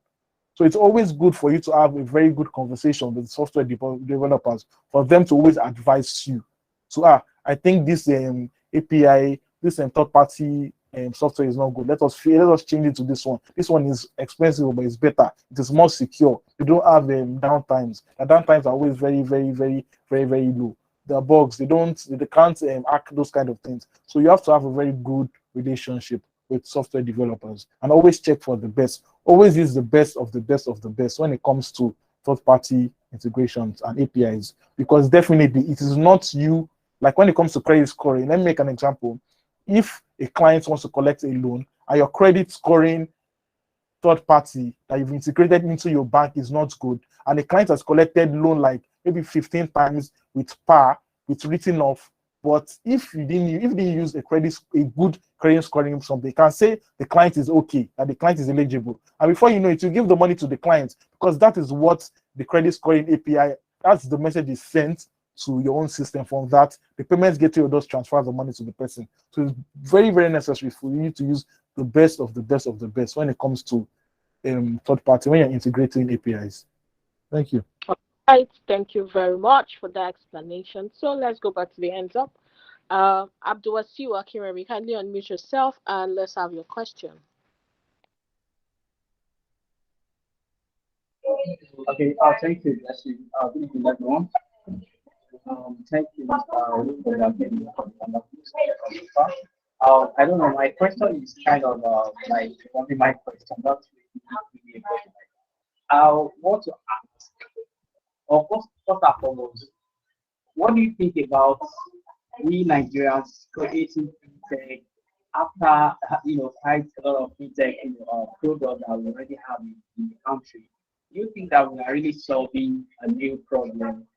So it's always good for you to have a very good conversation with software developers, for them to always advise you. So I think this API, this third party software is not good. Let us change it to this one. This one is expensive, but it's better. It is more secure. You don't have downtimes. The downtimes are always very, very, very, very, very low. The bugs, they can't act those kind of things. So you have to have a very good relationship with software developers, and always check for the best. Always use the best of the best of the best when it comes to third-party integrations and APIs, because definitely it is not you. Like when it comes to credit scoring, let me make an example. If a client wants to collect a loan and your credit scoring third party that you've integrated into your bank is not good, and the client has collected loan like maybe 15 times with par, with written off, but if you didn't use a good credit scoring something, they can say the client is okay, that the client is eligible, and before you know it, you give the money to the client, because that is what the credit scoring API, that's the message is sent to your own system. From that, the payments gateway will just transfer the money to the person. So it's very, very necessary for you to use the best of the best of the best when it comes to third party, when you're integrating APIs. Thank you. All right, thank you very much for that explanation. So let's go back to the hands up. Abdulwasiu Akinremi, kindly unmute yourself and let's have your question. Okay, thank you, Leslie. Good evening, everyone. Thank you, Mr. Olukoga. I don't know, my question is kind of like only my question, not really a question. I want to ask, or first and foremost, what do you think about we Nigerians creating fintech after quite a lot of fintech products that we already have in the country? Do you think that we are really solving a new problem?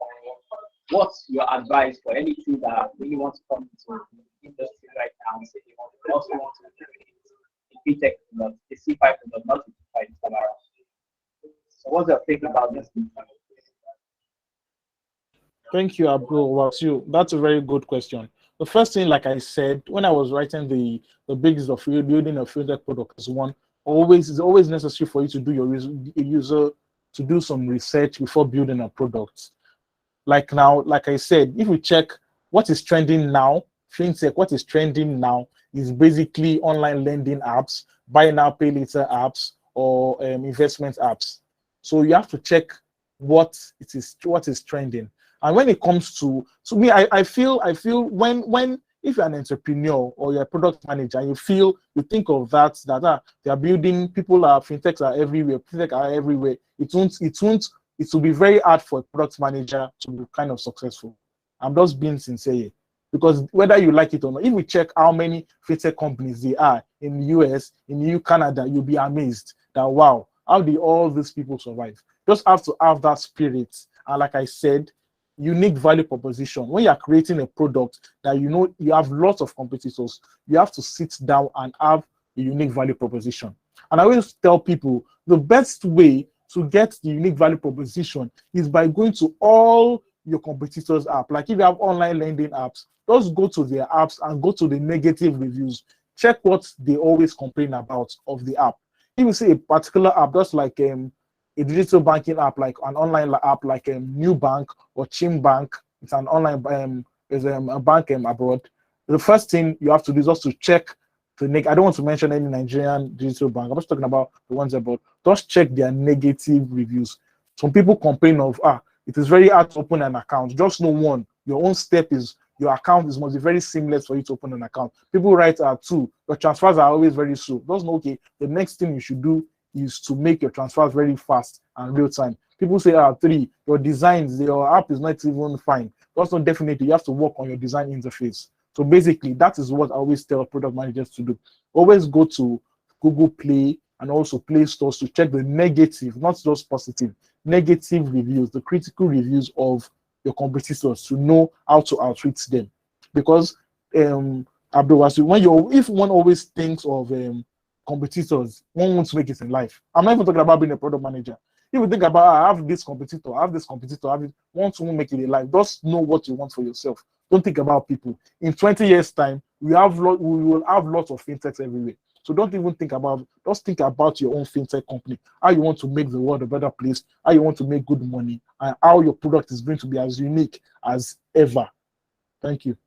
What's your advice for anything that really wants to come into the industry right now and say they also want to create a fintech product, a C5 product, not a C5 product? So what's your take about this? Thank you, Abdul Wasiu. That's a very good question. The first thing, like I said, when I was writing the biggest of building a fintech product is it's always necessary for you to do your user to do some research before building a product. Like now, like I said, if we check what is trending now, fintech, what is trending now is basically online lending apps, buy now, pay later apps, or investment apps. So you have to check what is trending. And when it comes to me, I feel when if you're an entrepreneur or you're a product manager and you think of that they are building, fintechs are everywhere, fintech are everywhere, it will be very hard for a product manager to be kind of successful. I'm just being sincere, because whether you like it or not, if we check how many fintech companies there are in the US, in the EU, Canada, you'll be amazed that wow, how did all these people survive? Just have to have that spirit, and like I said, unique value proposition. When you're creating a product that you have lots of competitors, you have to sit down and have a unique value proposition. And I always tell people the best way to get the unique value proposition is by going to all your competitors' app. Like if you have online lending apps, just go to their apps and go to the negative reviews. Check what they always complain about of the app. If you see a particular app, just like a digital banking app, like an online app like New Bank or Chim Bank, it's an online a bank abroad. The first thing you have to do is just to check I don't want to mention any Nigerian digital bank. I'm just talking about the ones abroad. Just check their negative reviews. Some people complain of It is very hard to open an account. Just know one, your own step is your account is must be very seamless for you to open an account. People write two, your transfers are always very slow. Just know, okay, the next thing you should do is to make your transfers very fast and real time. People say three, your designs, your app is not even fine. That's not definitely, you have to work on your design interface. So basically, that is what I always tell product managers to do. Always go to Google Play and also Play Stores to check the negative, not just positive, negative reviews, the critical reviews of your competitors to know how to outreach them. Because Abdul, if one always thinks of competitors, one wants to make it in life. I'm not even talking about being a product manager. If you think about I have this competitor, want to make it in life, just know what you want for yourself. Don't think about people. In 20 years' time, we will have lots of fintechs everywhere. So don't even think about, just think about your own fintech company, how you want to make the world a better place, how you want to make good money, and how your product is going to be as unique as ever. Thank you.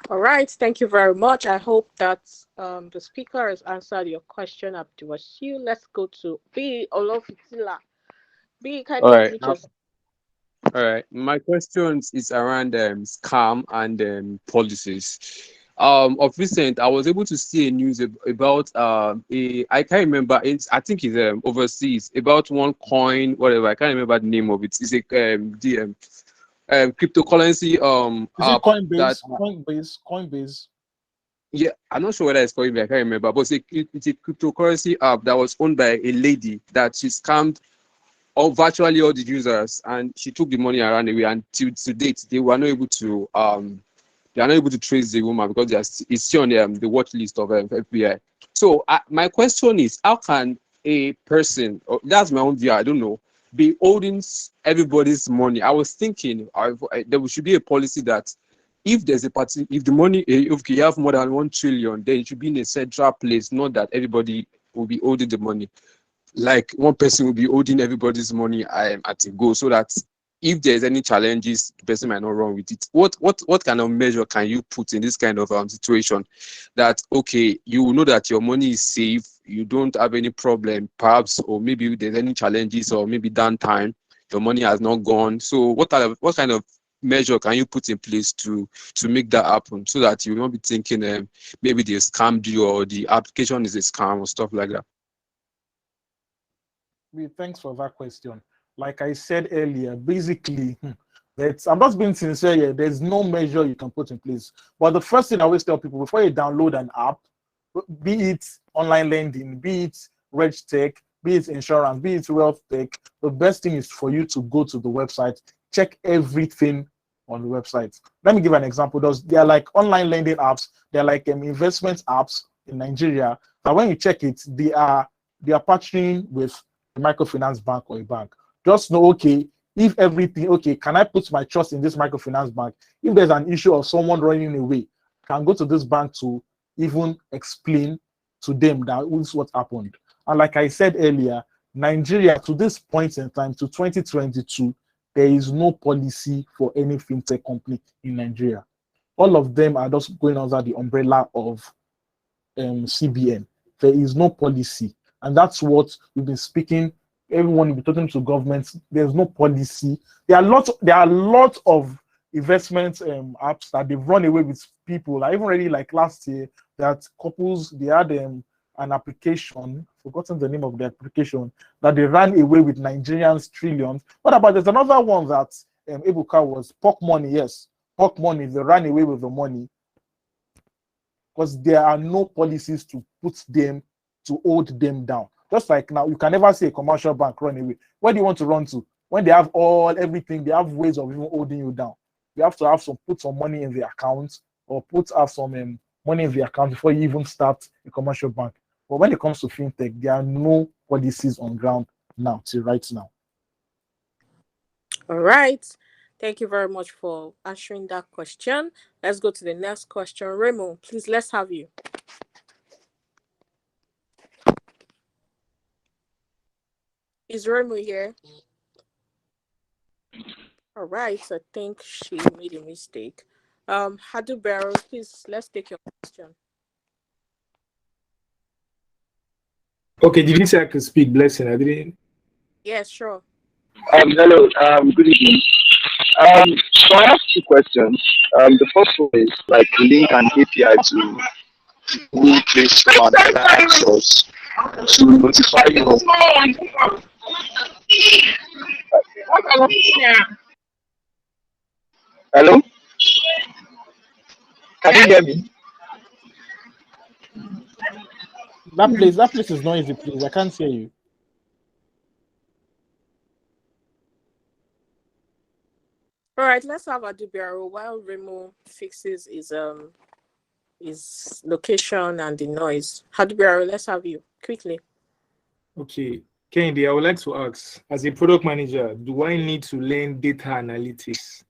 All right, thank you very much. I hope that the speaker has answered your question, Abdulwasiu. Let's go to B. Olofitila. B, All kindly right. unmute yourself. All right. My questions is around scam and policies. Of recent, I was able to see a news about I can't remember. I think it's overseas about one coin, whatever. I can't remember the name of it. It's a cryptocurrency Is it app that Coinbase? yeah, I'm not sure whether it's Coinbase. I can't remember, but it's a cryptocurrency app that was owned by a lady that she scammed virtually all the users, and she took the money and ran away. And to date, they are not able to trace the woman because it's still on the watch list of FBI. So my question is, how can a person, that's my own view, I don't know, be holding everybody's money? I was thinking there should be a policy that if there's if the money, if you have more than 1 trillion, then it should be in a central place, not that everybody will be holding the money. Like one person will be holding everybody's money at a go, so that if there's any challenges, the person might not run with it. What kind of measure can you put in this kind of situation that, okay, you know that your money is safe, you don't have any problem, perhaps, or maybe if there's any challenges or maybe downtime, your money has not gone. So what kind of measure can you put in place to make that happen, so that you will not be thinking maybe they scammed you or the application is a scam or stuff like that? Thanks for that question. Like I said earlier, basically, I'm just being sincere here. There's no measure you can put in place. But the first thing I always tell people before you download an app, be it online lending, be it RegTech, be it insurance, be it wealth tech, the best thing is for you to go to the website, check everything on the website. Let me give an example. There are like online lending apps, they're like investment apps in Nigeria. But when you check it, they are partnering with a microfinance bank or a bank. Just know, okay, if everything, okay, can I put my trust in this microfinance bank? If there's an issue of someone running away, can go to this bank to even explain to them that this is what happened. And like I said earlier, Nigeria, to this point in time, to 2022, there is no policy for any fintech company in Nigeria. All of them are just going under the umbrella of CBN. There is no policy. And that's what we've been speaking. Everyone will be talking to governments. There's no policy. There are lots of investment apps that they've run away with people. I even already like last year that couples they had an application, forgotten the name of the application, that they ran away with Nigerians trillions. What about there's another one that Ebuka was Pork Money? Yes, Pork Money. They ran away with the money because there are no policies to put them to hold them down. Just like now, you can never see a commercial bank run away. Where do you want to run to? When they have everything, they have ways of even holding you down. You have to put some money in the account or have some money in the account before you even start a commercial bank. But when it comes to fintech, there are no policies on ground now till right now. All right. Thank you very much for answering that question. Let's go to the next question. Raymond, please, let's have you. Is Raymond here? All right. I think she made a mistake. Hadu Barrow, please, let's take your question. Okay, did you say I could speak, Blessing? I didn't. Yes, sure. Hello. Good evening. So I have two questions. The first one is like link an API to Google Play Store and other app stores to notify you of. Hello, can you hear me? That place is noisy, please. I can't hear you. All right, let's have Adubiro while Remo fixes his location and the noise. Adubiro, let's have you quickly. Okay, Kehinde, I would like to ask, as a product manager, do I need to learn data analytics?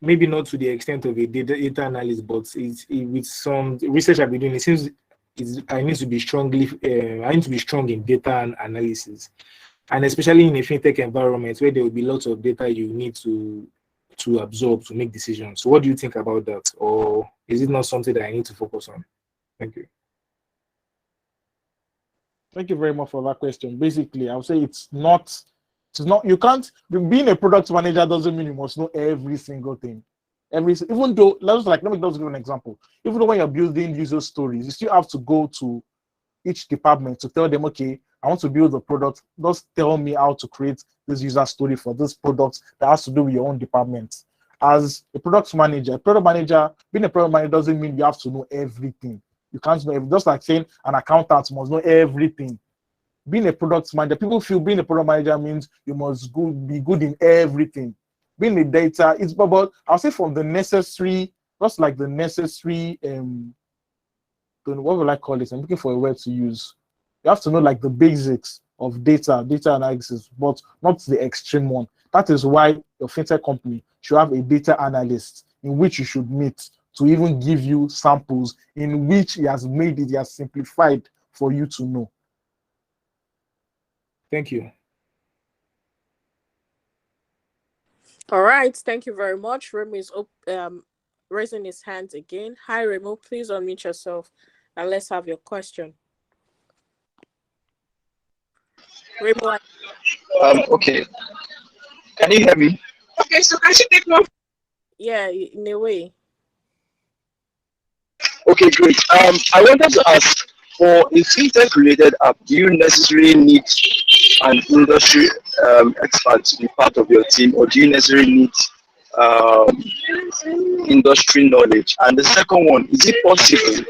Maybe not to the extent of a data analyst, but with some research I've been doing, it seems I need to be strong in data analysis, and especially in a fintech environment where there will be lots of data you need to absorb to make decisions. So what do you think about that? Or is it not something that I need to focus on? Thank you. Thank you very much for that question. Basically, I would say it's not, you can't, being a product manager doesn't mean you must know every single thing. Even though, let me just give an example. Even though when you're building user stories, you still have to go to each department to tell them, okay, I want to build a product. Just tell me how to create this user story for this product that has to do with your own department. As a product manager, being a product manager doesn't mean you have to know everything. You can't know everything. Just like saying an accountant must know everything. Being a product manager, people feel being a product manager means you must be good in everything. Being a data, it's about, I'll say from the necessary, just like the necessary, what will I call it? I'm looking for a word to use. You have to know like the basics of data analysis, but not the extreme one. That is why your fintech company should have a data analyst in which you should meet to even give you samples in which he has simplified for you to know. Thank you. All right, thank you very much. Remo is raising his hand again. Hi, Remo, please unmute yourself and let's have your question. Remo. Okay. Can you hear me? Okay, so I should take one. Yeah, in a way. Okay, great. I wanted to ask, for a fintech related app, do you necessarily need an industry expert to be part of your team, or do you necessarily need um, industry knowledge? And the second one, is it possible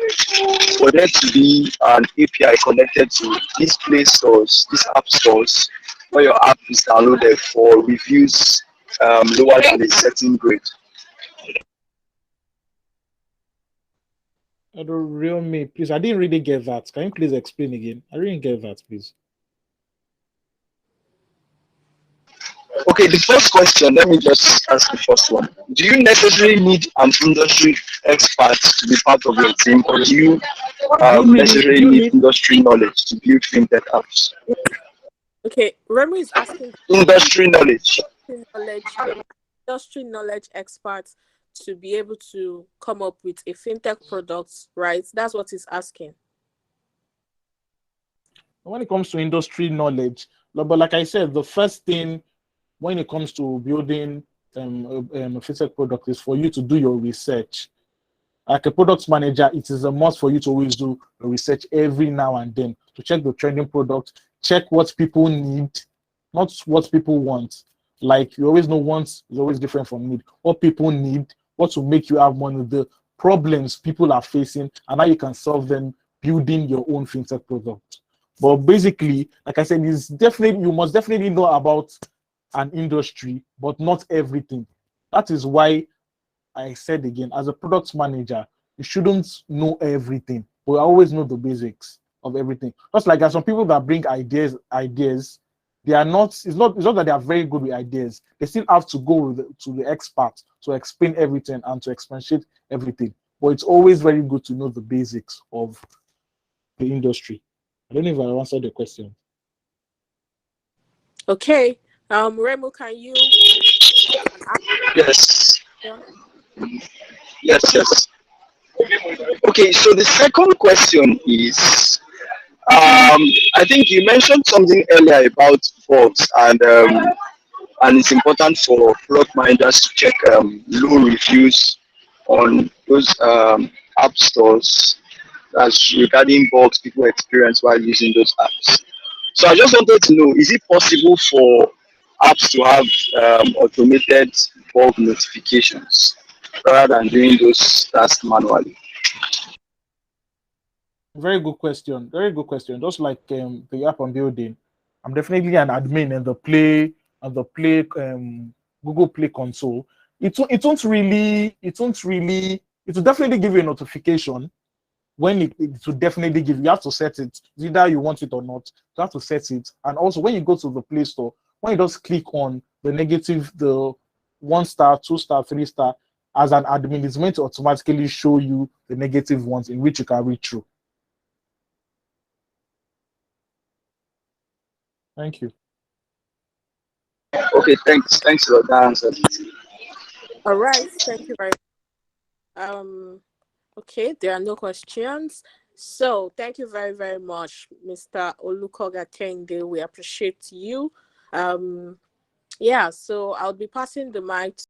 for there to be an API connected to these play stores, these app stores, where your app is downloaded for reviews lower than a certain grade? Real me, please. I didn't really get that. Can you please explain again? I didn't get that, please. Okay, the first question, let me just ask the first one. Do you necessarily need an industry expert to be part of your team, or do you necessarily need industry knowledge to build fintech apps? Okay, Remo is asking industry knowledge experts to be able to come up with a fintech product, right? That's what he's asking. When it comes to industry knowledge, but like I said, the first thing when it comes to building a fintech product is for you to do your research. Like a product manager, it is a must for you to always do research every now and then to check the trending product, check what people need, not what people want. Like you always know, wants is always different from need. What people need, what will make you have money, the problems people are facing, and how you can solve them building your own fintech product. But basically, like I said, you must definitely know about an industry, but not everything. That is why I said again, as a product manager, you shouldn't know everything, but always know the basics of everything. Just like there are some people that bring ideas, they are not, it's not that they are very good with ideas. They still have to go to the expert to explain everything and to expatiate everything. But it's always very good to know the basics of the industry. I don't know if I answered the question. Okay. Remo, can you? Yes. Yes. Okay, so the second question is, I think you mentioned something earlier about bots, and and it's important for product managers to check low reviews on those app stores as regarding bugs people experience while using those apps. So I just wanted to know, is it possible for apps to have automated bug notifications rather than doing those tasks manually? Very good question. Very good question. Just like the app I'm building, I'm definitely an admin in the Play Google Play console. It will definitely give you a notification when it will definitely give you have to set it. Either you want it or not, you have to set it. And also when you go to the Play Store, when you just click on the 1 star, 2 star, 3 star, as an admin, it's going to automatically show you the negative ones in which you can read through. Thank you. Okay, thanks for that answer. All right, thank you very much. Okay, there are no questions. So thank you very, very much, Mr. Olukoga Kehinde. We appreciate you. Yeah, so I'll be passing the mic